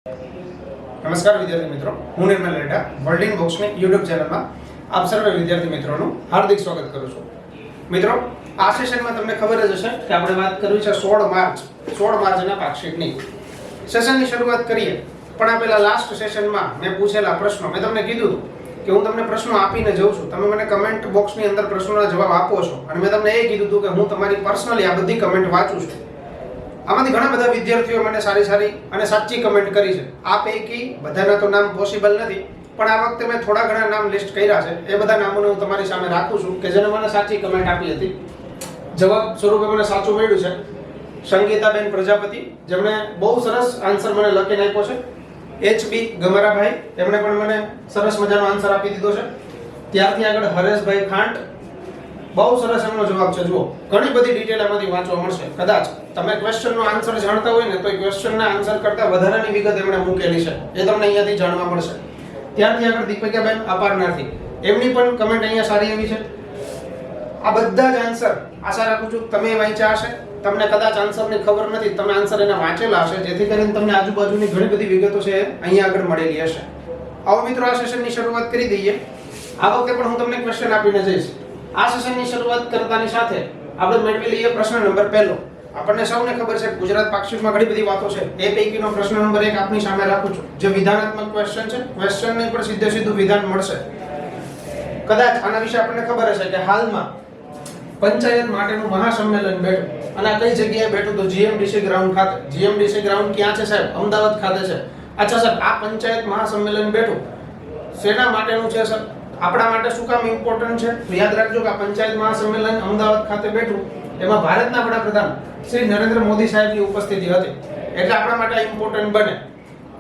નમસ્કાર વિદ્યાર્થી મિત્રો, હું નિર્મલ રેડા વર્લ્ડ બોક્સની યુટ્યુબ ચેનલમાં આપ સર્વે વિદ્યાર્થી મિત્રોનું હાર્દિક સ્વાગત કરું છું. મિત્રો, આ સેશનમાં તમને ખબર જ હશે કે આપણે વાત કરવી છે 16 માર્ચના પાક્ષિકની. સેશનની શરૂઆત કરીએ, પણ આ પહેલા લાસ્ટ સેશનમાં મેં પૂછેલા પ્રશ્નો મેં તમને કીધું હતું કે હું તમને પ્રશ્નો આપીને જઉં છું, તમે મને કમેન્ટ બોક્સની અંદર પ્રશ્નોના જવાબ આપો છો, અને મેં તમને એ કીધું હતું કે હું તમારી પર્સનલી આ બધી કમેન્ટ વાંચું છું. આમાંથી ઘણા બધા વિદ્યાર્થીઓ મને સારી અને સાચી કમેન્ટ કરી છે. આ પૈકી બધાના તો નામ પોસિબલ નથી, પણ આ વખતે મેં થોડા ઘણા નામ લિસ્ટ કર્યા છે. એ બધા નામોને હું તમારી સામે રાખું છું કે જેને મને સાચી કમેન્ટ આપી હતી. જવાબ સ્વરૂપે મને સાચું મળ્યું છે સંગીતાબેન પ્રજાપતિ, જેમણે બહુ સરસ આન્સર મને લખીને આપ્યો છે. એચબી ગમરાભાઈ, તેમણે પણ મને સરસ મજાનો આન્સર આપી દીધો છે. ત્યારથી આગળ હરેશભાઈ ખાંટ, બહુ સરસ એમનો જવાબ છે. જુઓ, ઘણી બધી ડિટેલ એમાંથી વાંચવા મળશે. કદાચ તમે ક્વેશ્ચનનો આન્સર જાણતા હોય ને તો ક્વેશ્ચનના આન્સર કરતાં વધારાની વિગત એમણે મૂકેલી છે, એ તમને અહીંયાથી જાણવા મળશે. ત્યારથી આગળ દીપિકાબેન અપારનાથી, એમની પણ કમેન્ટ અહીંયા સારી એવી છે. આ બધા જ આન્સર આશા રાખું છું તમે વાંચ્યા હશે. તમને કદાચ આન્સરની ખબર નથી, તમે આન્સર એને વાંચેલા હશે, જેથી કરીને તમને આજુબાજુની ઘણી બધી વિગતો છે અહીંયા આગળ મળેલી હશે. આવો મિત્રો, આ સેશનની શરૂઆત કરી દઈએ. આ વખતે પણ હું તમને ક્વેશ્ચન આપીને જઈશ. આ સેશનની શરૂઆત કરતાની સાથે આપણે મેળવી લઈએ પ્રશ્ન નંબર 1. આપણને સૌને ખબર છે ગુજરાત પાક્ષિકમાં ઘણી બધી વાતો છે. એ પૈકીનો પ્રશ્ન નંબર 1 આપની સામે રાખું છું, જે વિધાનાત્મક ક્વેશ્ચન છે. ક્વેશ્ચનની પર સીધું વિધાન મળશે. કદાચ આના વિશે આપણને ખબર હશે કે હાલમાં પંચાયત માટેનું મહાસંમેલન બેઠું, અને આ કઈ જગ્યાએ બેઠું તો જીએમડીસી ગ્રાઉન્ડ ખાતે. જીએમડીસી ગ્રાઉન્ડ ક્યાં છે સાહેબ? અમદાવાદ ખાતે છે. અચ્છા સાહેબ, આ પંચાયત મહાસંમેલન બેઠું શેના માટેનું છે સર? આપણા માટે શું કામ ઇમ્પોર્ટન્ટ છે? તો યાદ રાખજો કે આ પંચાયત મહાસંમેલન અમદાવાદ ખાતે બેઠું, એમાં ભારતના વડાપ્રધાન શ્રી નરેન્દ્ર મોદી સાહેબની ઉપસ્થિતિ હતી, એટલે આપણા માટે ઇમ્પોર્ટન્ટ બને.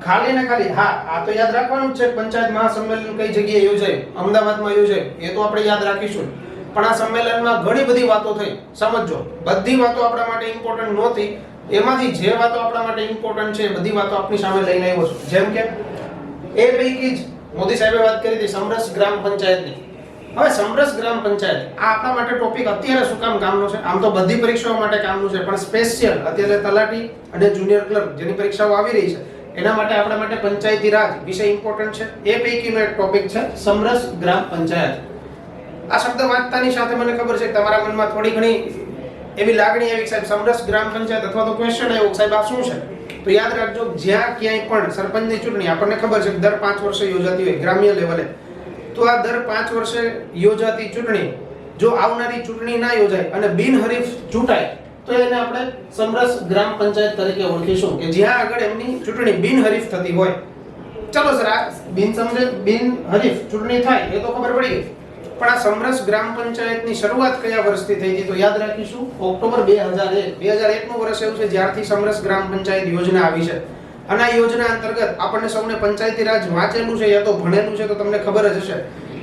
ખાલી ને ખાલી હા, આ તો યાદ રાખવાનું જ છે. પંચાયત મહાસંમેલન કઈ જગ્યાએ યોજાયું? અમદાવાદમાં યોજાયું, એ તો આપણે યાદ રાખીશું. પણ આ સંમેલનમાં ઘણી બધી વાતો થઈ. સમજો, બધી વાતો આપણા માટે ઇમ્પોર્ટન્ટ નહોતી. એમાંથી જે વાતો આપણા માટે ઇમ્પોર્ટન્ટ છે એ બધી વાતો આપણી સામે લઈને આવ્યો છું. જેમ કે એ પૈકી જ મોદી સાહેબે વાત કરી હતી સમરસ ગ્રામ પંચાયતની. હવે સમરસ ગ્રામ પંચાયત આ આપણા માટે ટોપિક અત્યારે શું કામનો છે? આમ તો બધી પરીક્ષાઓ માટે કામનું છે, પણ સ્પેશિયલ અત્યારે તલાટી અને જુનિયર ક્લર્ક જેની પરીક્ષાઓ આવી રહી છે એના માટે આપણા માટે પંચાયતી રાજ વિષય ઇમ્પોર્ટન્ટ છે. એ પૈકીનો એક ટોપિક છે સમરસ ગ્રામ પંચાયત. આ શબ્દ વાંચતાની સાથે મને ખબર છે કે તમારા મનમાં થોડી ઘણી એવી લાગણી આવી, સાહેબ સમરસ ગ્રામ પંચાયત, અથવા તો ક્વેશ્ચન આવ્યો સાહેબ આ શું છે? તો યાદ રાખજો, જ્યાં ક્યાંય પણ સરપંચની ચૂંટણી આપણને ખબર છે કે દર 5 વર્ષે યોજાતી હોય ગ્રામ્ય લેવલે, તો આ દર 5 વર્ષે યોજાતી ચૂંટણી જો આવનારી ચૂંટણી ના યોજાય અને બિનહરીફ ચૂંટાય તો એને આપણે સમરસ ગ્રામ પંચાયત તરીકે ઓળખીશું, કે જ્યાં આગળ એમની ચૂંટણી બિનહરીફ થતી હોય. ચલો સર, આ બિનહરીફ ચૂંટણી થાય એ તો ખબર પડી ગઈ, પણ આ સમરસ ગ્રામ પંચાયતની શરૂઆત કયા વર્ષથી થઈ હતી? તો યાદ રાખીશું ઓક્ટોબર 2001 નું વર્ષ એવું છે જ્યારથી સમરસ ગ્રામ પંચાયત યોજના આવી છે. અને આ યોજના અંતર્ગત આપણને સૌને પંચાયતી રાજ વાંચેલું છે યા તો ભણેલું છે તો તમને ખબર જ હશે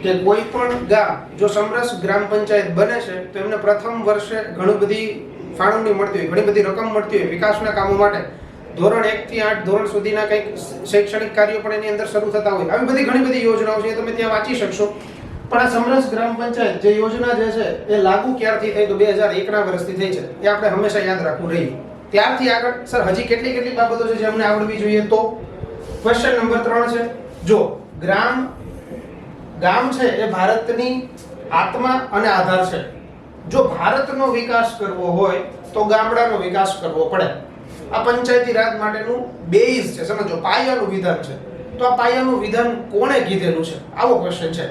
કે કોઈ પણ ગામ જો સમરસ ગ્રામ પંચાયત બને છે તો એમને પ્રથમ વર્ષે ઘણી બધી ફાળવણી મળતી હોય, ઘણી બધી રકમ મળતી હોય વિકાસના કામો માટે. ધોરણ 1 થી 8 ધોરણ સુધીના કંઈક શૈક્ષણિક કાર્યો પણ એની અંદર શરૂ થતા હોય. આવી બધી ઘણી બધી યોજનાઓ છે, તમે ત્યાં વાંચી શકશો. પણ આ સમરસ ગ્રામ પંચાયત જે યોજના જે છે એ લાગુ ક્યારથી થઈ? તો 2001 ના વર્ષથી થઈ છે. એ આપણે હંમેશા યાદ રાખવું રહ્યું. ત્યારથી આગળ સર હજી કેટલી બાબતો છે જે અમને આવડવી જોઈએ? તો ક્વેશ્ચન નંબર 3 છે. જો ગામ છે એ ભારતની આત્મા અને આધાર છે. જો ભારતનો વિકાસ કરવો હોય તો ગામડાનો વિકાસ કરવો પડે. આ પંચાયતી રાજ માટેનું બેઝ છે, સમજો પાયાનું વિધાન છે. તો આ પાયાનું વિધાન કોણે કીધેલું છે? આવો ક્વેશ્ચન છે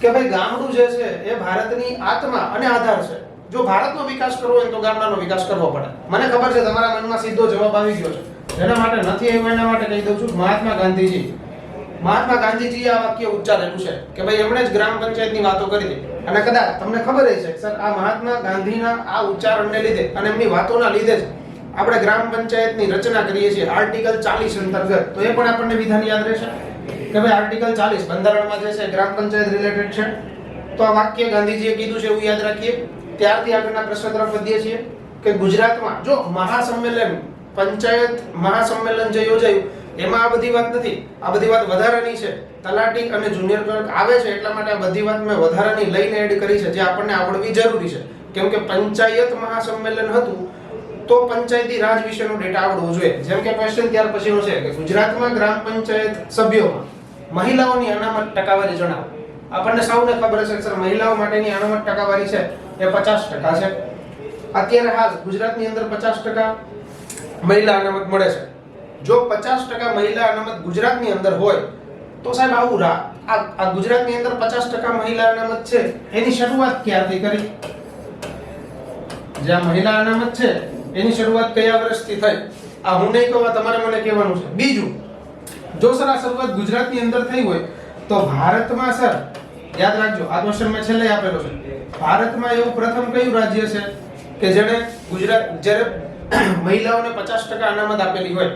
કે ભાઈ ગામડું જે છે એ ભારતની આત્મા અને આધાર છે. જો ભારતનો વિકાસ કરવો હોય તો ગામડાનો વિકાસ કરવો પડે. મને ખબર છે તમારા મનમાં સીધો જવાબ આવી ગયો છે. જેના માટે નથી આવ્યો એના માટે કહી દઉં છું, મહાત્મા ગાંધીજીએ આ વાક્ય ઉચ્ચારેલું છે કે ભાઈ એમણે જ ગ્રામ પંચાયતની વાતો કરી હતી. અને કદાચ તમને ખબર હશે સર, આ મહાત્મા ગાંધીના આ ઉચ્ચારણને લીધે અને એમની વાતોના લીધે જ આપણે ગ્રામ પંચાયતની રચના કરીએ છીએ આર્ટિકલ 40 અંતર્ગત. તો એ પણ આપણને વિધાન યાદ રહેશે કે ભાઈ આર્ટિકલ 40 બંધારણમાં જે છે ગ્રામ પંચાયત રિલેટેડ છે. તો આ વાક્ય ગાંધીજીએ કીધું છે એવું યાદ રાખીએ. ત્યારથી આગળના પ્રશ્ન તરફ વધીએ છીએ કે ગુજરાતમાં જો પંચાયત મહાસંમેલન જે યોજાયું એમાં આ બધી વાત નથી, આ બધી વાત વધારાની છે. તલાટી અને જુનિયર ક્લર્ક આવે છે એટલા માટે આ બધી વાત મેં વધારાની લઈને એડ કરી છે, જે આપણને આવડવી જરૂરી છે. કેમ કે પંચાયત મહાસંમેલન હતું તો પંચાયતી રાજ વિશેનો ડેટા આવડવો જોઈએ. જેમ કે ક્વેશ્ચન ત્યાર પછીનો છે કે ગુજરાતમાં ગ્રામ પંચાયત સભ્યોમાં મહિલાઓની અનામત ટકાવારી જણાવો. આપણને સૌને ખબર છે કે સર મહિલાઓ માટેની અનામત ટકાવારી છે એ 50% છે. અત્યારે હાલ ગુજરાતની અંદર 50% મહિલા અનામત મળે છે. જો 50% મહિલા અનામત ગુજરાતની અંદર હોય તો સાહેબ આવું આ ગુજરાતની અંદર 50% મહિલા અનામત છે એની શરૂઆત ક્યારથી કરી? જે મહિલા અનામત છે એની શરૂઆત કયા વર્ષથી થઈ? આ હું નહીં કહું, તમારે મને કહેવાનું છે. બીજું, જો સર આ શરૂઆત ગુજરાતની અંદર થઈ હોય તો ભારતમાં સર યાદ રાખજો, આ ક્વેશ્ચન મેં છેલ્લે આપેલો છે. ભારતમાં એવું પ્રથમ કયું રાજ્ય છે કે જેણે જ્યારે મહિલાઓને 50% અનામત આપેલી હોય?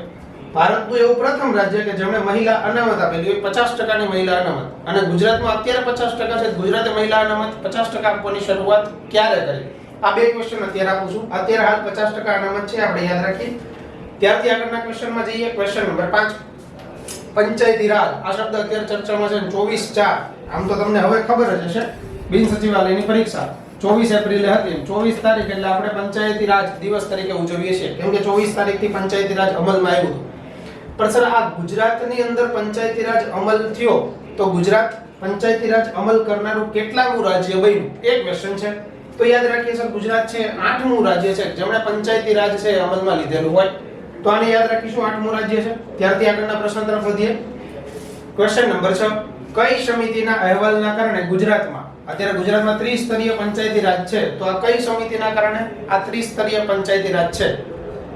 ભારતનું એવું પ્રથમ રાજ્ય કે જેમણે મહિલા અનામત આપેલી હોય, 50% ની મહિલા અનામત. અને ગુજરાતમાં અત્યારે 50% છે. ગુજરાતે મહિલા અનામત 50% આપવાની શરૂઆત ક્યારે કરી? આ બે ક્વેશ્ચન અત્યારે આપું છું. અત્યારે હાલ 50% અનામત છે, આપણે યાદ રાખીએ. ત્યારથી આગળના ક્વેશ્ચનમાં જઈએ. Question number 5, Panchayati Raj. આ શબ્દ અત્યારે ચર્ચામાં છે. 24/4 આમ તો તમને હવે ખબર જ હશે, બિન સચિવાલયની પરીક્ષા 24 એપ્રિલે હતી. 24 તારીખ એટલે આપણે પંચાયતી રાજ દિવસ તરીકે ઉજવીએ છીએ, કેમ કે 24 તારીખથી પંચાયતી રાજ અમલમાં આવ્યું હતું. પણ સર આ ગુજરાતની અંદર પંચાયતી રાજ અમલ થયો તો ગુજરાત પંચાયતી રાજ અમલ કરનારું કેટલામું રાજ્ય બન્યું? એ ક્વેશ્ચન છે. તો યાદ રાખીએ સર ગુજરાત છે 8મું રાજ્ય છે જેમણે પંચાયતી રાજ છે અમલમાં લીધેલું હોય. તો આને યાદ રાખીશું 8મું રાજ્ય છે. ત્યારથી આગળના પ્રશ્ન તરફ વધીએ. ક્વેશ્ચન નંબર 6, કઈ સમિતિના અહેવાલના કારણે ગુજરાતમાં અત્યારે ગુજરાતમાં ત્રિસ્તરીય પંચાયતી રાજ છે? તો આ કઈ સમિતિના કારણે આ ત્રિસ્તરીય પંચાયતી રાજ છે?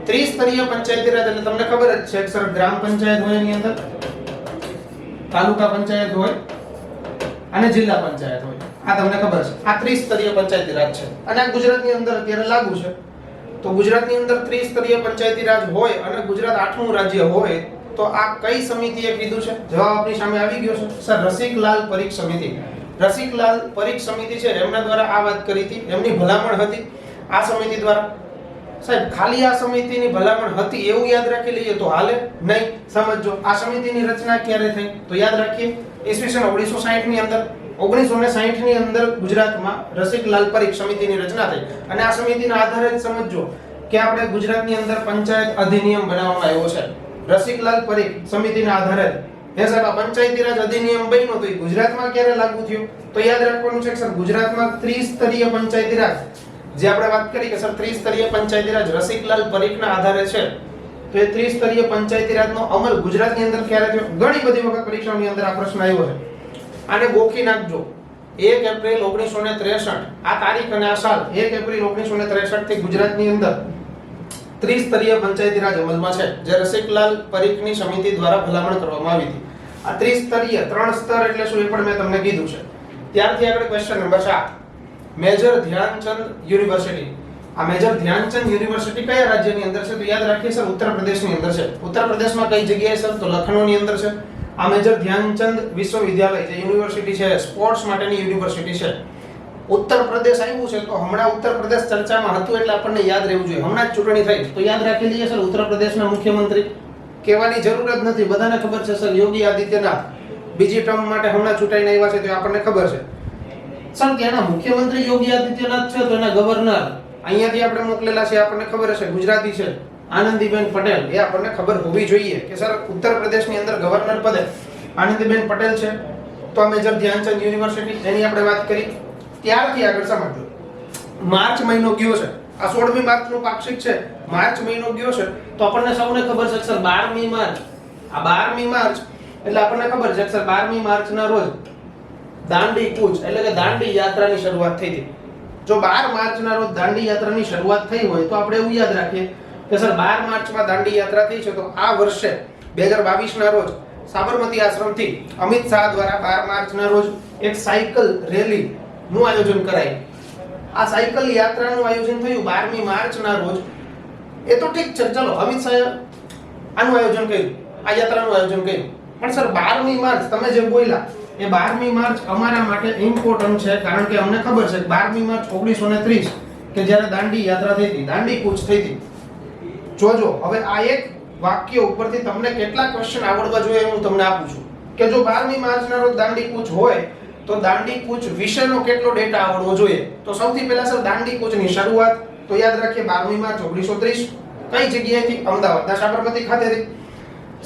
ત્રિસ્તરીય પંચાયતી રાજ એટલે તમને ખબર જ છે કે સર ગ્રામ પંચાયત હોય, એની અંદર તાલુકા પંચાયત હોય અને જિલ્લા પંચાયત હોય. આ તમને ખબર છે. આ ત્રિસ્તરીય પંચાયતી રાજ છે અને આ ગુજરાતની અંદર અત્યારે લાગુ છે. તો ગુજરાતની અંદર ત્રિસ્તરીય પંચાયતી રાજ હોય અને ગુજરાત 8મું રાજ્ય હોય તો આ કઈ સમિતિએ કીધું છે? જવાબ આપણી સામે આવી ગયો છે સર, રસિકલાલ પરીખ સમિતિ. રસિકલાલ પરીખ સમિતિ છે એમના દ્વારા આ વાત કરી હતી, એમની ભલામણ હતી આ સમિતિ દ્વારા. સાહેબ ખાલી આ સમિતિની ભલામણ હતી એવું યાદ રાખી લઈએ તો હાલે નહીં. સમજો આ સમિતિની રચના ક્યારે થઈ? તો યાદ રાખીએ ઈસવીસન 1960 ની અંદર. 1960 ની અંદર ગુજરાતમાં રસિકલાલ પરીખ સમિતિની રચના થઈ અને આ સમિતિના આધારે જ સમજો કે આપણે ગુજરાતની અંદર પંચાયત અધિનિયમ બનાવવામાં આવ્યો છે. રસિકલાલ પરીખ સમિતિના આધારે હે સાહેબ આ પંચાયતી રાજ અધિનિયમ બન્યો તો એ ગુજરાતમાં ક્યારે લાગુ થયો? તો યાદ રાખવાનું છે કે સર ગુજરાતમાં ત્રિસ્તરીય પંચાયતી રાજ જે આપણે વાત કરી કે સર ત્રિસ્તરીય પંચાયતી રાજ રસિકલાલ પરીખના આધારે છે, તો એ ત્રિસ્તરીય પંચાયતી રાજનો અમલ ગુજરાતની અંદર ક્યારે થયો? ઘણી બધી વખત પરીક્ષાઓની અંદર આ પ્રશ્ન આવ્યો છે. આને ગોખી નાખજો. 1 એપ્રિલ 1963 આ તારીખ અને આ સાલ 1 એપ્રિલ 1963 થી ગુજરાતની અંદર ત્રિસ્તરીય પંચાયતી રાજ અમલમાં છે, જે રસિકલાલ પરીખની સમિતિ દ્વારા ભલામણ કરવામાં આવી હતી. આ ત્રિસ્તરીય 3 સ્તર એટલે શું એ પણ મેં તમને કીધું છે. ત્યારથી આગળ question number 7, major Dhyanchand university. આ મેજર ધ્યાનચંદ યુનિવર્સિટી કયા રાજ્યની અંદર છે? તો યાદ રાખીએ સર ઉત્તર પ્રદેશની અંદર છે. ઉત્તર પ્રદેશમાં કઈ જગ્યાએ સર? તો લખનૌની અંદર છે. આ મેજર ધ્યાનચંદ વિશ્વવિદ્યાલય જે યુનિવર્સિટી છે સ્પોર્ટ્સ માટેની યુનિવર્સિટી છે. ઉત્તર પ્રદેશ આવ્યું છે તો હમણાં ઉત્તર પ્રદેશ ચર્ચામાં હતું એટલે આપણને યાદ રહેવું જોઈએ. હમણાં જ ચૂંટણી થઈ તો યાદ રાખી લઈએ સર ઉત્તર પ્રદેશના મુખ્યમંત્રી. કહેવાની જરૂર જ નથી, બધાને ખબર છે સર યોગી આદિત્યનાથ બીજી ટર્મ માટે હમણાં ચૂંટાઈને આવ્યા છે તો આપણને ખબર છે. સર ત્યાંના મુખ્યમંત્રી યોગી આદિત્યનાથ છે તો એના ગવર્નર અહીંયાથી આપણે મોકલેલા છે, આપણને ખબર હશે ગુજરાતી છે આનંદીબેન પટેલ. એ આપણને ખબર હોવી જોઈએ કે સર ઉત્તર પ્રદેશની અંદર ગવર્નર પદે આનંદીબેન પટેલ છે. તો આ મેજર ધ્યાનચંદ યુનિવર્સિટી એની આપણે વાત કરી. ત્યારથી આગળ સમજો માર્ચ મહિનો ગયો છે. આ 16મી માર્ચનું પાક્ષિક છે. માર્ચ મહિનો ગયો છે તો આપણને સૌને ખબર છે કે સર 12મી માર્ચ, આ 12મી માર્ચ એટલે આપણને ખબર છે કે સર 12મી માર્ચના રોજ દાંડી કૂચ એટલે કે દાંડી યાત્રાની શરૂઆત થઈ હતી. જો 12 માર્ચના રોજ દાંડી યાત્રાની શરૂઆત થઈ હોય તો આપણે એવું યાદ રાખીએ કે સર 12 માર્ચમાં દાંડી યાત્રા થઈ છે તો આ વર્ષે 2022ના રોજ સાબરમતી આશ્રમથી અમિત શાહ દ્વારા 12 માર્ચના રોજ એક સાયકલ રેલી નું આયોજન કરાયું. આ સાયકલ યાત્રાનું આયોજન થયું 12મી માર્ચના રોજ. એ તો ઠીક છે, ચલો અમિત શાહે આનું આયોજન કર્યું, આ યાત્રાનું આયોજન કર્યું. પણ સર 12મી માર્ચ તમે જે બોલ્યા એ 12મી માર્ચ અમારા માટે ઇમ્પોર્ટન્ટ છે કારણ કે અમને ખબર છે કે 12મી માર્ચ 1930 કે જ્યારે દાંડી યાત્રા થઈ હતી, દાંડી કૂચ થઈ હતી. જોજો હવે આ એક વાક્ય ઉપરથી તમને કેટલા ક્વેશ્ચન આવડવા જોઈએ હું તમને આપું છું કે જો 12મી માર્ચના રોજ દાંડી કૂચ હોય તો દાંડી કૂચ વિશેનો કેટલો ડેટા આવડવો જોઈએ. તો સૌથી પહેલા સર દાંડી કૂચની શરૂઆત, તો યાદ રાખીએ 12મી માર્ચ 1930 કઈ જગ્યાએથી? અમદાવાદના સાબરમતી ખાતેથી.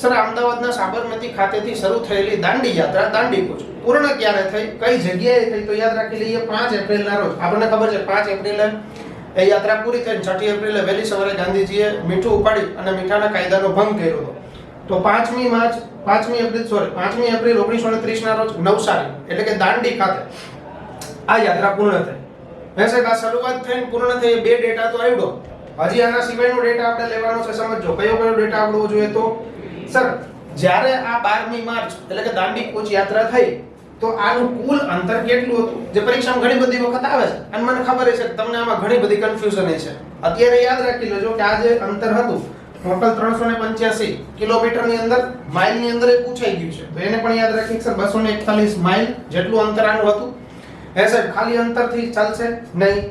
સર અમદાવાદના સાબરમતી ખાતેથી શરૂ થયેલી દાંડી યાત્રા દાંડી કૂચ પૂર્ણ ક્યારે થઈ, કઈ જગ્યાએ થઈ? તો યાદ રાખી લઈએ 5 એપ્રિલના રોજ. આપણને ખબર છે 5 એપ્રિલે એ યાત્રા પૂરી થઈ. 6 એપ્રિલે વહેલી સવારે ગાંધીજીએ મીઠું ઉપાડી અને મીઠાના કાયદાનો ભંગ કર્યો હતો. તો 5મી એપ્રિલ 1930 ના રોજ નવસારી એટલે કે દાંડી ખાતે આ યાત્રા પૂર્ણ થઈ. વૈસે આ શરૂઆત થઈને પૂર્ણ થઈ બે ડેટા તો આવ્યો. હજી આના સિવાયનો ડેટા આપણે લેવાનો છે. સમજો કયો ડેટા આવડવો જોઈએ? તો સર જ્યારે આ 12મી માર્ચ એટલે કે દાંડી કૂચ યાત્રા થઈ તો આનું કુલ અંતર કેટલું હતું? જે પરીક્ષામાં ઘણી બધી વખત આવે છે અને મને ખબર છે કે તમને આમાં ઘણી બધી કન્ફ્યુઝન છે. અત્યારે યાદ રાખી લેજો કે આ જે અંતર હતું ટોટલ 385 કિલોમીટરની અંદર માઇલની અંદર એ પૂછાઈ ગયું છે. તો એને પણ યાદ રાખી સર 241 માઇલ જેટલું અંતર આનું હતું. હે સાહેબ ખાલી અંતરથી ચાલશે નહીં.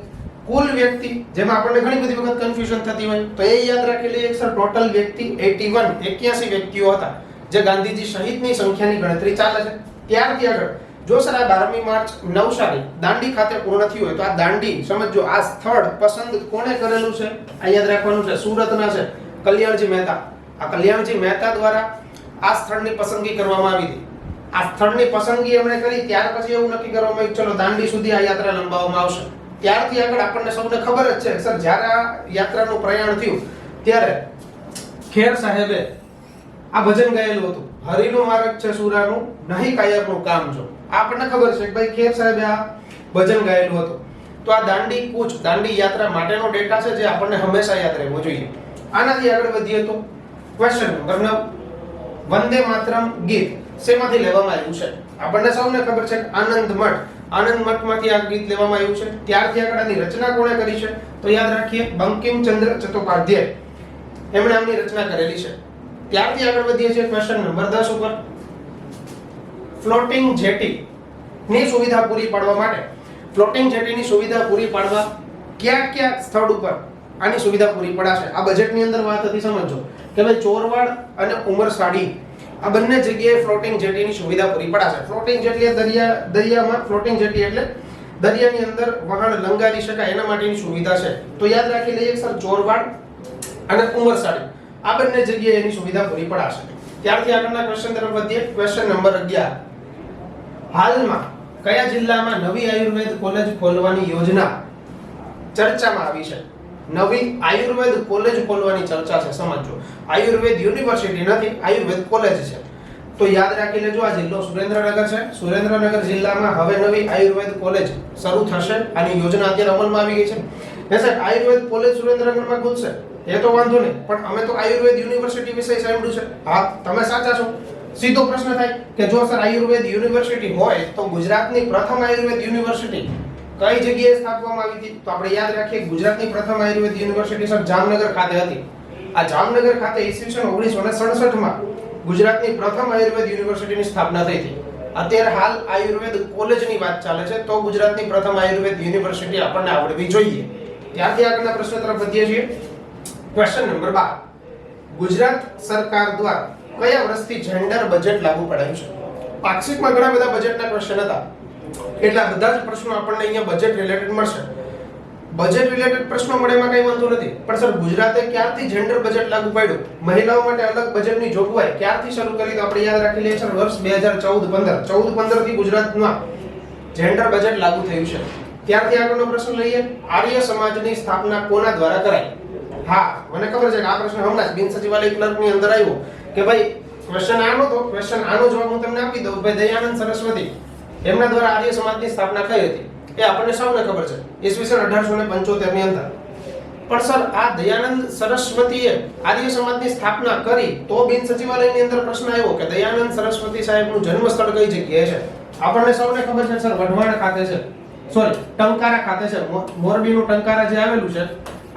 કુલ વ્યક્તિ જેમાં આપણને ઘણી બધી વખત કન્ફ્યુઝન થતી હોય તો એ યાદ રાખી લઈએ સર ટોટલ વ્યક્તિ 81 વ્યક્તિઓ હતા જે ગાંધીજી સહિતની સંખ્યાની ગણતરી ચાલે છે. ત્યારથી આગળ જો સર આ 12મી માર્ચ નવસારી દાંડી ખાતે પૂર્ણ થયું હોય તો આ દાંડી સમજો આ સ્થળ પસંદ કોણે કરેલું છે? આ યાદ રાખવાનું છે સુરતના છે કલ્યાણજી મહેતા. આ કલ્યાણજી મહેતા દ્વારા આ સ્થળની પસંદગી કરવામાં આવી હતી. આ સ્થળની પસંદગી એમણે કરી ત્યાર પછી એવું નક્કી કરવામાં આવ્યું ચલો દાંડી સુધી આ યાત્રા લંબાવવામાં આવશે. ત્યારથી આગળ આપણને સૌને ખબર જ છે સર જ્યારે આ યાત્રાનું પ્રયાણ થયું ત્યારે ખેર સાહેબે આ ભજન ગાયેલું હતું હરિનો માર્ગ છે સુરાનું નહીં કાયરનું કામ જો. આપણને ખબર છે કે ભાઈ ખેર સાહેબે આ ભજન ગાયેલું હતું. તો આ દાંડી કૂચ દાંડી યાત્રા માટેનો ડેટા છે જે આપણને હંમેશા યાદ રહેવો જોઈએ. આનાથી આગળ વધીએ તો ક્વેશ્ચન નંબર 9 વંદે માતરમ ગીત શેમાંથી લેવામાં આવ્યું છે? આપણને સૌને ખબર છે આનંદ મઠમાંથી આ ગીત લેવામાં આવ્યું છે. ત્યારથી આગળ આની રચના કોણે કરી છે? તો યાદ રાખીએ બંકિમચંદ્ર ચટ્ટોપાધ્યાય એમણે આની રચના કરેલી છે. ત્યારથી આગળ વધીએ છીએ ક્વેશ્ચન નંબર 10 ઉપર ફ્લોટિંગ જેટી ની સુવિધા પૂરી પાડવા માટે ફ્લોટિંગ જેટીની સુવિધા પૂરી પાડવા કયા સ્થળ ઉપર આની સુવિધા પૂરી પડાશે? આ બજેટની અંદર વાત હતી. સમજો કે ભાઈ ચોરવાડ અને ઉમરસાડી આ બંને જગ્યાએ ફ્લોટિંગ જેટીની સુવિધા પૂરી પડાશે. ફ્લોટિંગ જેટી દરિયામાં ફ્લોટિંગ જેટી એટલે દરિયાની અંદર વહાણ લંગારી શકાય એના માટેની સુવિધા છે. તો યાદ રાખી લઈએ સર ચોરવાડ અને ઉમરસાડી આ બંને જગ્યાએ એની સુવિધા પૂરી પડાશે. ત્યારથી આગળના ક્વેશ્ચન તરફ વધીએ. ક્વેશ્ચન નંબર 11 હાલમાં કયા જિલ્લામાં નવી આયુર્વેદ કોલેજ ખોલવાની યોજના ચર્ચામાં આવી છે? નવી આયુર્વેદ કોલેજ ખોલવાની ચર્ચા છે. સમજો આયુર્વેદ યુનિવર્સિટી નથી આયુર્વેદ કોલેજ છે. તો યાદ રાખી લેજો આ જિલ્લો સુરેન્દ્રનગર છે. સુરેન્દ્રનગર જિલ્લામાં હવે નવી આયુર્વેદ કોલેજ શરૂ થશે. આની યોજના અત્યારે અમલમાં આવી ગઈ છે. હે સર આયુર્વેદ કોલેજ સુરેન્દ્રનગરમાં ખુલશે એ તો વાંધો નહીં પણ અમે તો આયુર્વેદ યુનિવર્સિટી વિશે સાંભળ્યું છે. હા તમે સાચા છો. સીધો પ્રશ્ન થાય કે જો સર આયુર્વેદ યુનિવર્સિટી હોય તો ગુજરાતની પ્રથમ આયુર્વેદ યુનિવર્સિટી કઈ જગ્યાએ સ્થાપવામાં આવી હતી? તો આપણે યાદ રાખીએ ગુજરાતની પ્રથમ આયુર્વેદ યુનિવર્સિટી સર જામનગર ખાતે હતી. આ જામનગર ખાતે ઈસવીસન 1967 માં ગુજરાતની પ્રથમ આયુર્વેદ યુનિવર્સિટીની સ્થાપના થઈ હતી. અત્યારે હાલ આયુર્વેદ કોલેજની વાત ચાલે છે તો ગુજરાતની પ્રથમ આયુર્વેદ યુનિવર્સિટી આપણને આવડવી જોઈએ. ત્યારથી આગળના પ્રશ્ન તરફ વધીએ છીએ. ક્વેશ્ચન નંબર 12 ગુજરાત સરકાર દ્વારા કયા વર્ષથી જેન્ડર બજેટ લાગુ પડાયું છે? પાક્ષિકમાં ઘણા બધા બજેટના ક્વેશ્ચન હતા એટલા બધા જ પ્રશ્નો આપણને અહીંયા બજેટ રિલેટેડ મળશે. બજેટ રિલેટેડ પ્રશ્નો મળે એમાં કઈ વાંધો નથી પણ સર ગુજરાતે ક્યારથી જેન્ડર બજેટ લાગુ પાડ્યું? મહિલાઓ માટે અલગ બજેટની જોગવાઈ ક્યારથી શરૂ કરી? તો આપણે યાદ રાખી લઈએ સર વર્ષ 2014-15 થી ગુજરાતમાં જેન્ડર બજેટ લાગુ થયું છે. ત્યારથી આગળનો પ્રશ્ન લઈએ. આર્ય સમાજની સ્થાપના કોના દ્વારા કરાઈ? હા મને ખબર છે કે આ પ્રશ્ન હમણાં જ બિન સચિવાલય ક્લર્કની અંદર આવ્યો કે ભાઈ ક્વેશ્ચન આનો જવાબ હું તમને આપી દઉં. ભાઈ દયાનંદ સરસ્વતી એમના દ્વારા આર્ય સમાજની સ્થાપના થઈ હતી. એ આપણને સૌને ખબર છે ઈસવીસન 1875 ની અંદર. પણ સર આ દયાનંદ સરસ્વતીએ આર્ય સમાજની સ્થાપના કરી તો બિન સચિવાલયની અંદર પ્રશ્ન આવ્યો કે દયાનંદ સરસ્વતી સાહેબનું જન્મ સ્થળ કઈ જગ્યાએ છે? આપણને સૌને ખબર છે સર વઢવાણ ખાતે છે. સોરી ટંકારા ખાતે છે. મોરબીનું ટંકારા જે આવેલું છે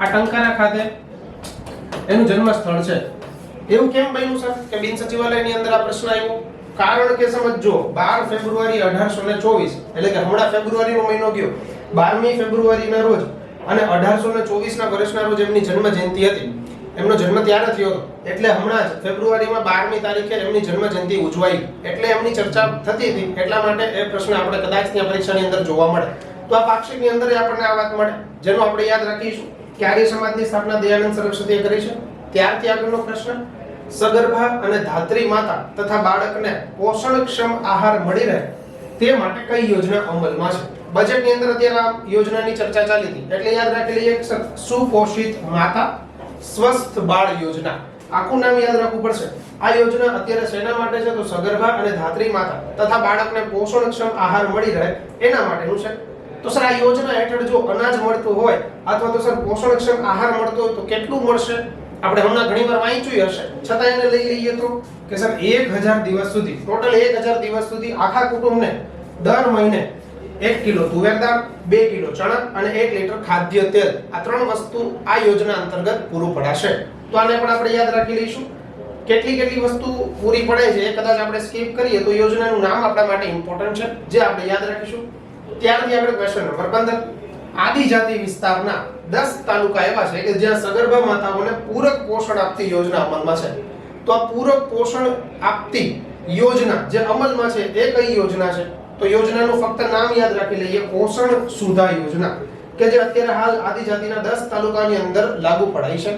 આ ટંકારા ખાતે એનું જન્મ સ્થળ છે. એવું કેમ બન્યું સર કે બિન સચિવાલયની અંદર આ પ્રશ્ન આવ્યો? કારણ કે સમજો 12 ફેબ્રુઆરી 1824 એટલે કે હમણાં ફેબ્રુઆરીનો મહિનો ગયો 12મી ફેબ્રુઆરીના રોજ અને 1824 ના વર્ષના રોજ એમની જન્મ જયંતિ હતી. એમનો જન્મ ત્યારે થયો હતો એટલે હમણાં જ ફેબ્રુઆરીમાં 12મી તારીખે એમની જન્મ જયંતિ ઉજવાઈ એટલે એમની ચર્ચા થતી હતી. એટલા માટે એ પ્રશ્ન આપણે કદાચ ત્યાં પરીક્ષાની અંદર જોવા મળે. તો આ પાક્ષિકની અંદર આપણને આ વાત મળે જેનો આપણે યાદ રાખીશું કે આર્ય સમાજની સ્થાપના દયાનંદ સરસ્વતીએ કરી છે. ત્યારથી આગળનો પ્રશ્ન, સગર્ભા અને ધાત્રી માતા તથા બાળકને પોષણક્ષમ આહાર મળી રહે તે માટે કઈ યોજના અમલમાં છે? બજેટની અંદર અત્યારે આ યોજનાની ચર્ચા ચાલી હતી એટલે યાદ રાખી લઈએ. સુપોષિત માતા સ્વસ્થ બાળ યોજના, આખું નામ યાદ રાખવું પડશે. આ યોજના અત્યારે શેના માટે છે? તો સગર્ભા અને ધાત્રી માતા તથા બાળકને પોષણક્ષમ આહાર મળી રહે એના માટેનું છે. તો સર આ યોજના હેઠળ જો અનાજ મળતું હોય અથવા તો સર પોષણક્ષમ આહાર મળતો હોય તો કેટલું મળશે? આપણે હમણાં ઘણીવાર વાંચ્યું હશે, છતાં એને લઈ લઈએ તો કે સર 1000 દિવસ સુધી, ટોટલ 1000 દિવસ સુધી આખા કુટુંબને દર મહિને 1 કિલો તુવેર દાળ, 2 કિલો ચણા અને 1 લીટર ખાદ્ય તેલ, આ 3 વસ્તુ આ યોજના અંતર્ગત પૂરું પડાશે. તો આને પણ આપણે યાદ રાખી લઈશું. કેટલી વસ્તુ પૂરી પડે છે એ કદાચ આપણે સ્કીપ કરીએ તો યોજનાનું નામ આપણા માટે ઇમ્પોર્ટન્ટ છે, જે આપણે યાદ રાખીશું. ત્યારથી આપણે ક્વેશ્ચન નંબર 15, આદિજાતિ વિસ્તારના 10 તાલુકા એવા છે કે જ્યાં સગર્ભા માતાઓને પૂરક પોષણ આપતી યોજના અમલમાં છે. તો આ પૂરક પોષણ આપતી યોજના જે અમલમાં છે એ કઈ યોજના છે? તો યોજનાનું ફક્ત નામ યાદ રાખી લઈએ, પોષણ સુધા યોજના, કે જે અત્યારે હાલ આદિજાતિના 10 તાલુકાની અંદર લાગુ પડાઈ છે.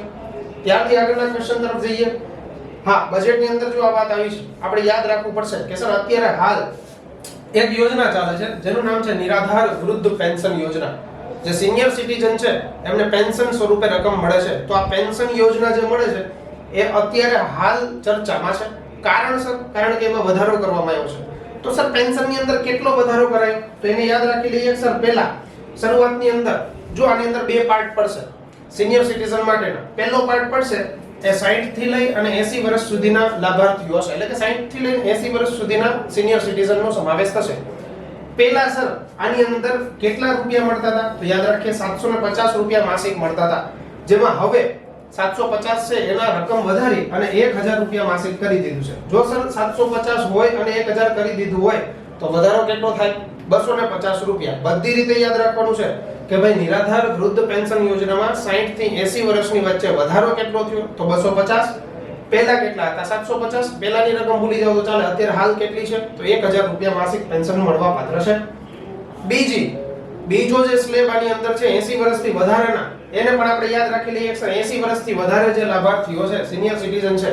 ત્યારથી આગળના ક્વેશ્ચન તરફ જઈએ. હા, બજેટની અંદર જો આ વાત આવી છે આપણે યાદ રાખવું પડશે કે સર અત્યારે હાલ એક યોજના ચાલે છે જેનું નામ છે નિરાધાર વૃદ્ધ પેન્શન યોજના. જે સિનિયર સિટીઝન છે એમને પેન્શન સ્વરૂપે રકમ મળે છે. તો આ પેન્શન યોજના જે મળે છે એ અત્યારે હાલ ચર્ચામાં છે. કારણ કે એમાં વધારો કરવામાં આવ્યો છે. તો સર પેન્શનની અંદર કેટલો વધારો કરાયો? તો એને યાદ રાખી લઈએ. સર પહેલા શરૂઆતની અંદર જો આની અંદર 2 પાર્ટ પડશે સિનિયર સિટીઝન માટેના. પહેલો પાર્ટ પડશે એ 60 થી લઈ અને 80 વર્ષ સુધીના લાભાર્થીઓ છે, એટલે કે 60 થી લઈને 80 વર્ષ સુધીના સિનિયર સિટીઝનનો સમાવેશ થશે. પહેલા સર આની અંદર કેટલા રૂપિયા મળતા હતા? તો યાદ રાખીએ 750 રૂપિયા માસિક મળતા હતા, જેમાં હવે 750 છે એના રકમ વધારી અને 1000 રૂપિયા માસિક કરી દીધું છે. જો સર 750 હોય અને 1000 કરી દીધું હોય તો વધારો કેટલો થાય? 250 રૂપિયા. બધી રીતે યાદ રાખવાનું છે કે ભાઈ નિરાધાર વૃદ્ધ પેન્શન યોજનામાં 60 થી 80 વર્ષની વચ્ચે વધારો કેટલો થયો? તો 250. પહેલા કેટલા હતા? 750. પહેલાની રકમ ભૂલી જાવ તો ચાલે. અત્યારે હાલ કેટલી છે? તો 1000 રૂપિયા માસિક પેન્શન મળવા પાત્ર છે. બીજો જે સ્લેબ આની અંદર છે 80 વર્ષથી વધારેના, એને પણ આપણે યાદ રાખી લઈએ. 80 વર્ષથી વધારે જે લાભાર્થીઓ છે, સિનિયર સિટીઝન છે,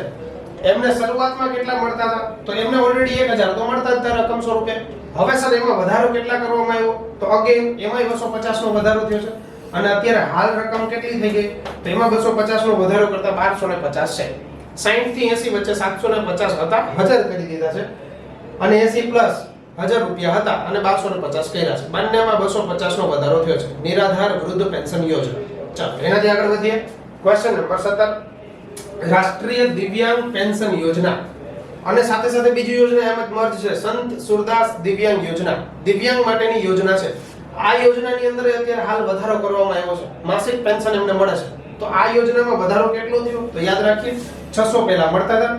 એમને શરૂઆતમાં કેટલા મળતા હતા? તો એમને ઓલરેડી 1000 તો મળતા જ હતા રકમ સ્વરૂપે. હવે સર એમાં વધારો કેટલા કરવામાં આવ્યો? તો અગેન એમાંય 250 નો વધારો થયો છે અને અત્યારે હાલ રકમ કેટલી થઈ ગઈ? તો એમાં 250 નો વધારો કરતા 1250 છે. 60 થી 80 વચ્ચે 750 હતા, 1000 કરી દીધા છે અને 80 પ્લસ 1000 રૂપિયા હતા અને 1250 કર્યા છે. બંનેમાં 250 નો વધારો થયો છે. નિરાધાર વૃદ્ધ પેન્શન યોજના. ચાલો એનાથી આગળ વધીએ. ક્વેશ્ચન નંબર 17, રાષ્ટ્રીય દિવ્યાંગ પેન્શન યોજના અને સાથે સાથે બીજી યોજના એમ જ મર્જ છે, સંત સુરદાસ દિવ્યાંગ યોજના. દિવ્યાંગ માટેની યોજના છે. આ યોજનાની અંદર અત્યારે હાલ વધારો કરવામાં આવ્યો છે. માસિક પેન્શન એમને મળે છે. તો આ યોજનામાં વધારો કેટલો થયો? તો યાદ રાખીએ 600 પહેલા મળતા હતા,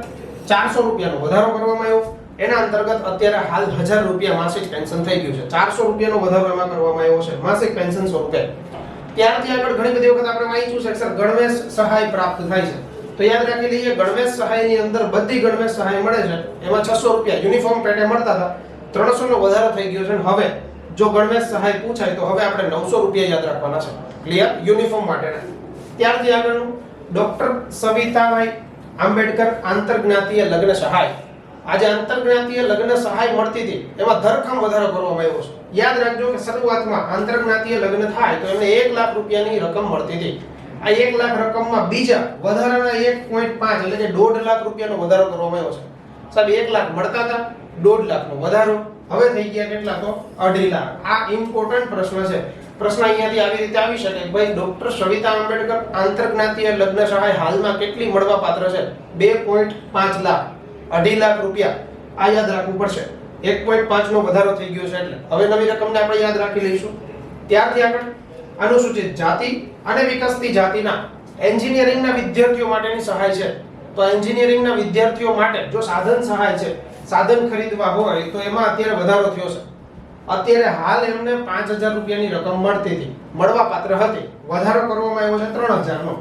400 રૂપિયાનો વધારો કરવામાં આવ્યો. એના અંતર્ગત અત્યારે હાલ 1000 રૂપિયા માસિક પેન્શન થઈ ગયું છે. 400 રૂપિયાનો વધારો એમાં કરવામાં આવ્યો છે માસિક પેન્શન સ્વરૂપે. ત્યારથી આગળ ઘણી બધી વખત આપણે વાંચ્યું છે સર ગણવેશ સહાય પ્રાપ્ત થાય છે. તો યાદ રાખી લઈએ ગણવેશ સહાયની અંદર બધી ગણવેશ સહાય મળે છે. એમાં 600 રૂપિયા યુનિફોર્મ પેટે મળતા હતા, 300 નો વધારો થઈ ગયો છે. હવે જો ગણવેશ સહાય પૂછાય તો હવે આપણે 900 રૂપિયા યાદ રાખવાના છે. ક્લિયર? યુનિફોર્મ માટેના. ત્યારથી આગળનું ડોક્ટર સવિતાબાઈ આંબેડકર આંતરજ્ઞાતીય લગ્ન સહાય. આજે આંતરજ્ઞાતીય લગ્ન સહાય મળતી હતી એમાં ધરખમ વધારો કરવામાં આવ્યો છે. યાદ રાખજો કે શરૂઆતમાં આંતરજ્ઞાતીય લગ્ન થાય તો એમને 1 લાખ રૂપિયાની રકમ મળતી હતી. આ 1 લાખ રકમમાં બીજા વધારાના 1.5 એટલે કે 1.5 લાખ રૂપિયાનો વધારો કરવામાં આવ્યો છે. સાહેબ 1 લાખ મળતા હતા, 1.5 લાખનો વધારો હવે થઈ ગયા કેટલા? તો 2.5 લાખ. આ ઇમ્પોર્ટન્ટ પ્રશ્ન છે. પ્રશ્ન અહીંયાથી આવી રીતે આવી શકે કે ભાઈ ડોક્ટર સવિતા આંબેડકર આંતરજ્ઞાતીય લગ્ન સહાય હાલમાં કેટલી મળવા પાત્ર છે? 2.5 લાખ, 2.5 લાખ રૂપિયા. આ યાદ રાખવું પડશે. 1.5 નો વધારો થઈ ગયો છે એટલે હવે નવી રકમને આપણે યાદ રાખી લઈશું. ત્યારથી આગળ અનુસૂચિત જાતિ અને વિકસતી જાતિના એન્જિનિયરિંગના વિદ્યાર્થીઓ માટેની સહાય છે. તો એન્જિનિયરિંગના વિદ્યાર્થીઓ માટે જો સાધન સહાય છે, સાધન ખરીદવા હોય તો એમાં અત્યારે વધારો થયો છે. અત્યારે હાલ એમને 5000 રૂપિયાની રકમ મળતી હતી, મળવા પાત્ર હતી. વધારો કરવામાં આવ્યો છે 3000 નો.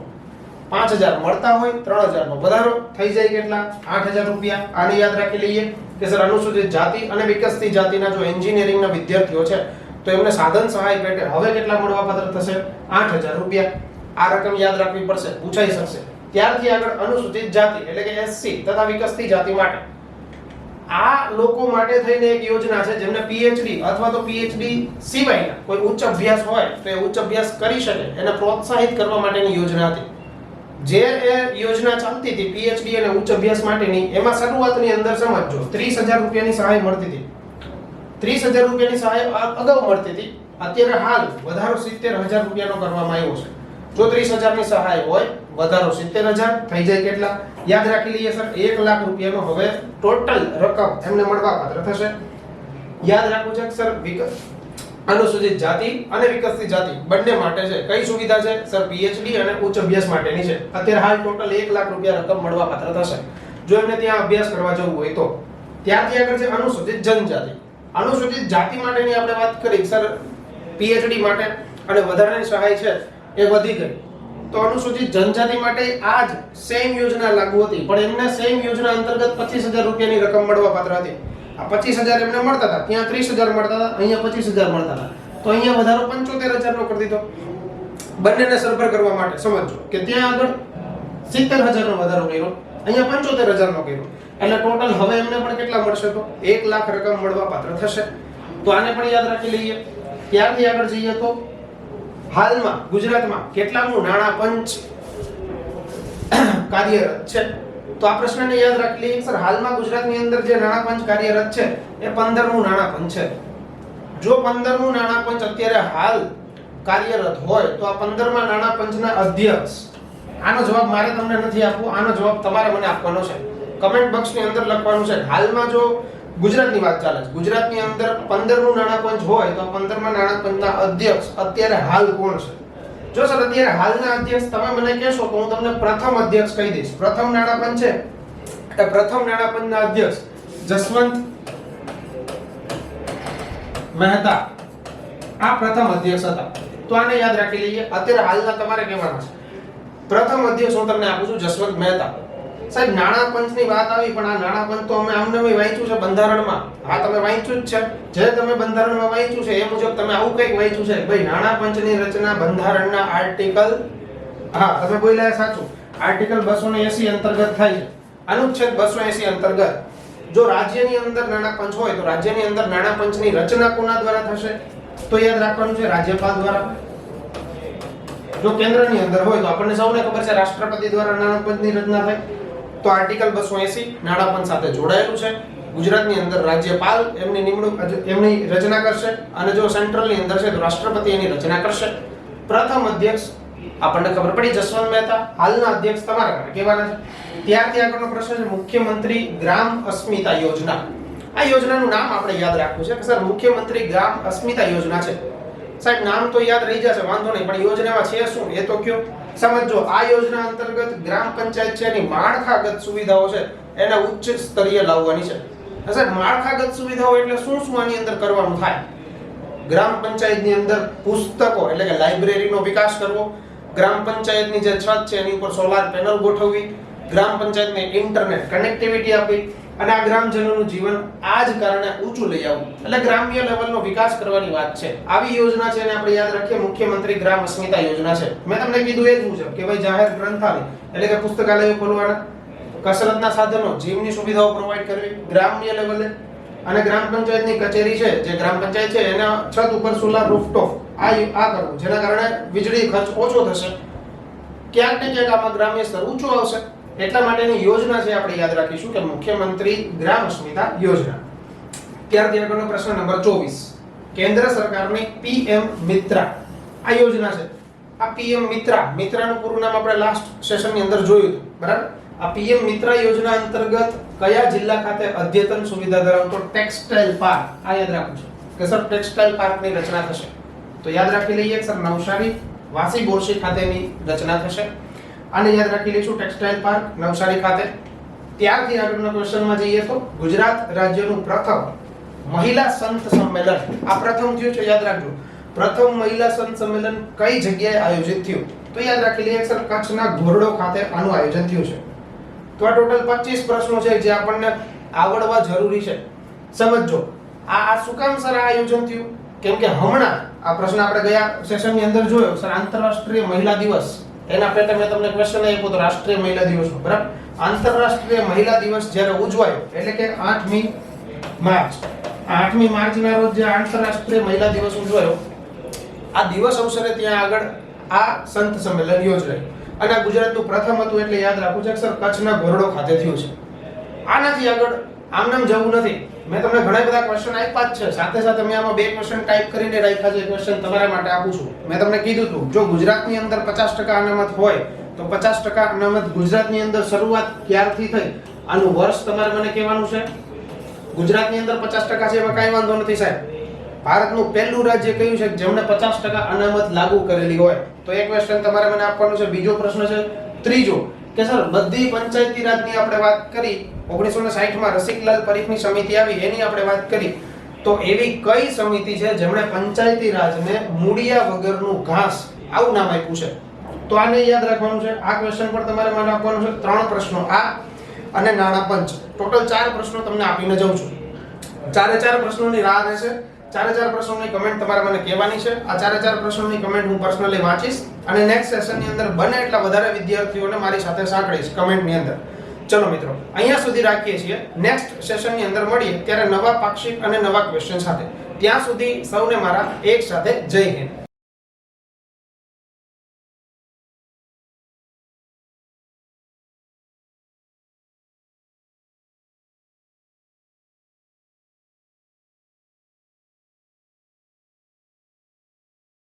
5000 મળતા હોય 3000 નો વધારો થઈ જાય કેટલા? 8000 રૂપિયા. આને યાદ રાખી લઈએ કે સર અનુસૂચિત જાતિ અને વિકસતી જાતિના જો એન્જિનિયરિંગના વિદ્યાર્થીઓ છે તો એમને સાધન સહાય પેટે હવે કેટલા મળવા પાત્ર થશે? 8000 રૂપિયા. આ રકમ યાદ રાખવી પડશે, પૂછાઈ શકશે. ત્યારથી આગળ અનુસૂચિત જાતિ એટલે કે એસસી તથા વિકસતી જાતિ માટે, આ લોકો માટે થઈને એક યોજના છે જેમને પીએચડી અથવા તો પીએચડી સિવાયના કોઈ ઉચ્ચ અભ્યાસ હોય તો એ ઉચ્ચ અભ્યાસ કરી શકે એને પ્રોત્સાહિત કરવા માટેની યોજના હતી. જે એ યોજના ચાલતી હતી પીએચડી અને ઉચ્ચ અભ્યાસ માટેની, એમાં શરૂઆતની અંદર સમજો 30,000 રૂપિયાની સહાય મળતી હતી. 30,000 રૂપિયાની સહાય અગાઉ મળતી હતી. અત્યારે હાલ વધારો 70,000 રૂપિયાનો કરવામાં આવ્યો છે. જો 30,000 ની સહાય હોય, વધારો 70,000 થઈ જાય કેટલા? યાદ રાખી લઈએ સર, 1 લાખ રૂપિયાનો હવે ટોટલ રકમ એમને મળવાપાત્ર થશે. યાદ રાખવું છે સર, અનુસૂચિત જાતિ અને વિકસતી જાતિ બંને માટે છે. કઈ સુવિધા છે સર? પીએચડી અને ઉચ્ચ અભ્યાસ માટેની છે. અત્યારે હાલ ટોટલ 1 લાખ રૂપિયા રકમ મળવાપાત્ર થશે જો એમને ત્યાં અભ્યાસ કરવા જવું હોય તો. ત્યારથી આગળ છે અનુસૂચિત જનજાતિ. અનુસૂચિત જાતિ માટેની આપણે વાત કરી સર, પીએચડી માટે અને વધારાની સહાય છે એ વધી ગઈ. તો અનુસૂચિત જનજાતિ માટે આ જ સેમ યોજના લાગુ હતી, પણ એમને સેમ યોજના અંતર્ગત 25,000 રૂપિયાની રકમ મળવાપાત્ર હતી. આ 25,000 એમને મળતા હતા, ત્યાં 30,000 મળતા હતા, અહીંયા 25,000 મળતા હતા. તો અહીંયા વધારો 75,000 નો કરી દીધો. બંનેને સરભર કરવા માટે સમજો કે ત્યાં આગળ 70,000 નો વધારો કર્યો, અહીંયા 75,000 નો કર્યો. એટલે ટોટલ હવે એમને પણ કેટલા મળશે? તો 1 લાખ રકમ મળવાપાત્ર થશે. તો આને પણ યાદ રાખી લઈએ. ત્યારથી આગળ જઈએ તો હાલમાં ગુજરાતમાં કેટલામું નાણાં પંચ કાર્યરત છે? તો આ પ્રશ્નને યાદ રાખી લઈએ સર, હાલમાં ગુજરાતની અંદર જે નાણાં પંચ કાર્યરત છે એ 15મું નાણાં પંચ છે. જો 15મું નાણાં પંચ અત્યારે હાલ કાર્યરત હોય તો આ 15મા નાણાં પંચના અધ્યક્ષ, આનો જવાબ મારે તમને નથી આપવો, આનો જવાબ તમારે મને આપવાનો છે. કમેન્ટ બોક્સની અંદર લખવાનું છે. હાલમાં જો ગુજરાતની વાત ચાલે છે, ગુજરાતની અંદર 15મું નાણાં પંચ હોય તો 15મા નાણાં પંચના અધ્યક્ષ અત્યારે હાલ કોણ છે? જો સર અત્યારે હાલના અધ્યક્ષ તમે મને કહેશો તો હું તમને પ્રથમ અધ્યક્ષ કહી દઈશ. પ્રથમ નાણાં પંચ છે એ પ્રથમ નાણાં પંચના અધ્યક્ષ જસવંત મહેતા, આ પ્રથમ અધ્યક્ષ હતા. તો આને યાદ રાખી લઈએ. અત્યારે હાલના તમારે કહેવાના છે. પ્રથમ અધ્યક્ષ હું તમને આપું છું જસવંત મહેતા. સાહેબ નાણાં પંચની વાત આવી, પણ આ નાણાં પંચ તો અમે આમને વાંચ્યું છે બંધારણમાં. હા, તમે વાંચ્યું જ છે. જે તમે બંધારણમાં વાંચ્યું છે એ મુજબ તમે આવું કંઈક વાંચ્યું છે ભાઈ, નાણાં પંચની રચના બંધારણના આર્ટિકલ, હા તમે બોલ્યા સાચું, આર્ટિકલ 280 અંતર્ગત થાય છે. અનુચ્છેદ 280 અંતર્ગત જો રાજ્યની અંદર નાણાં પંચ હોય તો રાજ્યની અંદર નાણાં પંચની રચના કોના દ્વારા થશે? તો યાદ રાખવાનું છે રાજ્યપાલ દ્વારા. જો કેન્દ્રની અંદર હોય તો આપણને સૌને ખબર છે રાષ્ટ્રપતિ દ્વારા નાણાં પંચની રચના થાય. તો આર્ટિકલ 280 નાણાં પંચ સાથે જોડાયેલું છે. ગુજરાતની અંદર રાજ્યપાલ એમની નિમણૂક એમની રચના કરશે, અને જો સેન્ટ્રલની અંદર છે તો રાષ્ટ્રપતિ એની રચના કરશે. પ્રથમ અધ્યક્ષ આપણને ખબર પડી જસવંત મહેતા. હાલના અધ્યક્ષ તમારા કહેવાના છે. ત્યારથી આગળનો પ્રશ્ન છે મુખ્યમંત્રી ગ્રામ અસ્મિતા યોજના. આ યોજનાનું નામ આપણે યાદ રાખવું છે કે સર મુખ્યમંત્રી ગ્રામ અસ્મિતા યોજના છે. સાહેબ નામ તો યાદ રહી જશે, વાંધો નહીં, પણ યોજનામાં છે શું એ તો કયો. સમજો આ યોજના અંતર્ગત ગ્રામ પંચાયત છે એની માળખાગત સુવિધાઓ છે એને ઉચ્ચ સ્તરીય લાવવાની છે. સર માળખાગત સુવિધાઓ એટલે શું શું આની અંદર કરવાનું થાય? ગ્રામ પંચાયતની અંદર પુસ્તકો એટલે કે લાઇબ્રેરીનો વિકાસ કરવો, ગ્રામ પંચાયતની જે છત છે એની ઉપર સોલાર પેનલ ગોઠવવી, ગ્રામ પંચાયતને ઇન્ટરનેટ કનેક્ટિવિટી આપવી, અને આ ગ્રામજનોનું જીવન આ જ કારણે ઊંચું લઈ આવવું, એટલે ગ્રામ્ય લેવલનો વિકાસ કરવાની વાત છે. આવી યોજના છે અને આપણે યાદ રાખીએ મુખ્યમંત્રી ગ્રામ અસ્મિતા યોજના છે. મેં તમને કીધું એ જ મુજબ કે ભાઈ જાહેર ગ્રંથાલય એટલે કે પુસ્તકાલયો ખોલવાના, કસરતના સાધનો, જીમની સુવિધાઓ પ્રોવાઈડ કરવી ગ્રામ્ય લેવલે, અને ગ્રામ પંચાયતની કચેરી છે જે ગ્રામ પંચાયત છે એના છત ઉપર સોલાર રૂફટોપ આ કરવું, જેના કારણે વીજળી ખર્ચ ઓછો થશે. ક્યાંક ને ક્યાંક આમાં ગ્રામ્ય સ્તર ઊંચું આવશે. એટલા માટેની યોજના છે આપણે યાદ રાખીશું કે મુખ્યમંત્રી ગ્રામ અસ્મિતા યોજના. ત્યારથી આગળનો પ્રશ્ન નંબર 24. કેન્દ્ર સરકારની પીએમ મિત્રા આ યોજના છે. આ પીએમ મિત્રાનું પૂરું નામ આપણે લાસ્ટ સેશનની અંદર જોયું હતું, બરાબર? આ પીએમ મિત્રા યોજના અંતર્ગત કયા જિલ્લા ખાતે અદ્યતન સુવિધા ધરાવતો ટેક્સટાઇલ પાર્ક, આ યાદ રાખવું છે કે સર ટેક્સટાઇલ પાર્કની રચના થશે. તો યાદ રાખી લઈએ સર નવસારી વાસી બોરસી ખાતેની રચના થશે. આને યાદ રાખી લઈશું ટેક્સટાઇલ પાર્ક નવસારી ખાતે. ત્યારથી આગળના ક્વેશ્ચનમાં જઈએ તો ગુજરાત રાજ્યનું પ્રથમ મહિલા સંત સંમેલન, આ પ્રથમ થયું છે યાદ રાખજો. પ્રથમ મહિલા સંત સંમેલન કઈ જગ્યાએ આયોજિત થયું? તો યાદ રાખી લઈએ સર કચ્છના ઘોરડો ખાતે આનું આયોજન થયું છે. તો આ ટોટલ 25 પ્રશ્નો છે જે આપણને આવડવા જરૂરી છે. સમજો આ શું કામ સર આ આયોજન થયું? કેમ કે હમણાં આ પ્રશ્ન આપણે ગયા સેશનની અંદર જોયો સર, આંતરરાષ્ટ્રીય મહિલા દિવસ એના પેટે મેં તમને ક્વેશ્ચન આપ્યો તો રાષ્ટ્રીય મહિલા દિવસનો, બરાબર. આંતરરાષ્ટ્રીય મહિલા દિવસ જ્યારે ઉજવાયો એટલે કે 8મી માર્ચ, 8મી માર્ચના રોજ જે આંતરરાષ્ટ્રીય મહિલા દિવસ ઉજવાયો, આ દિવસ અવસરે ત્યાં આગળ આ સંત સંમેલન યોજાયું અને આ ગુજરાતનું પ્રથમ હતું એટલે યાદ રાખવું છે કે સર કચ્છના ઘોરડો ખાતે થયું છે. આનાથી આગળ આમનામ જવું નથી. મેં તમને ઘણા બધા ક્વેશ્ચન આપ્યા જ છે, સાથે સાથે મેં આમાં 2 ક્વેશ્ચન ટાઈપ કરીને રાખ્યા છે. ક્વેશ્ચન તમારા માટે આપું છું. મેં તમને કીધું હતું જો ગુજરાતની અંદર 50% અનામત હોય તો 50% અનામત ગુજરાતની અંદર શરૂઆત ક્યારથી થઈ આનું વર્ષ તમારે મને કહેવાનું છે. ગુજરાતની અંદર 50% છે એમાં કાંઈ વાંધો નથી સાહેબ. ભારતનું પહેલું રાજ્ય કયું છે જેમણે 50% અનામત લાગુ કરેલી હોય? તો એક ક્વેશ્ચન તમારે મને આપવાનું છે. બીજો પ્રશ્ન છે ત્રીજો કે સર બધી પંચાયતી રાજની આપણે વાત કરી, 1960 માં રસિકલાલ પરીખની સમિતિ આવી એની આપણે વાત કરી, તો એવી કઈ સમિતિ છે જેમણે પંચાયતી રાજને મૂળિયા વગરનું ઘાસ આવું નામ આપ્યું છે? તો આને યાદ રાખવાનું છે. આ ક્વેશ્ચન પર તમારે મને આપવાનું છે 3 પ્રશ્નો આ અને નાણાં પંચ. ટોટલ 4 પ્રશ્નો તમને આપીને જાઉં છું. 4 પ્રશ્નોની રાહ રહેશે. 4 પ્રશ્નોની કમેન્ટ તમારે મને કહેવાની છે. આ 4 પ્રશ્નોની કમેન્ટ હું પર્સનલી વાંચીશ અને નેક્સ્ટ સેશનની અંદર બને એટલા વધારે વિદ્યાર્થીઓને મારી સાથે સાંકળીશ કમેન્ટની અંદર. ચલો મિત્રો, અહીંયા સુધી રાખીએ છીએ. નેક્સ્ટ સેશનની અંદર મળીએ ત્યારે નવા પાક્ષિક અને નવા ક્વેશ્ચન સાથે. ત્યાં સુધી સૌને મારા એક સાથે જય હિન્દ.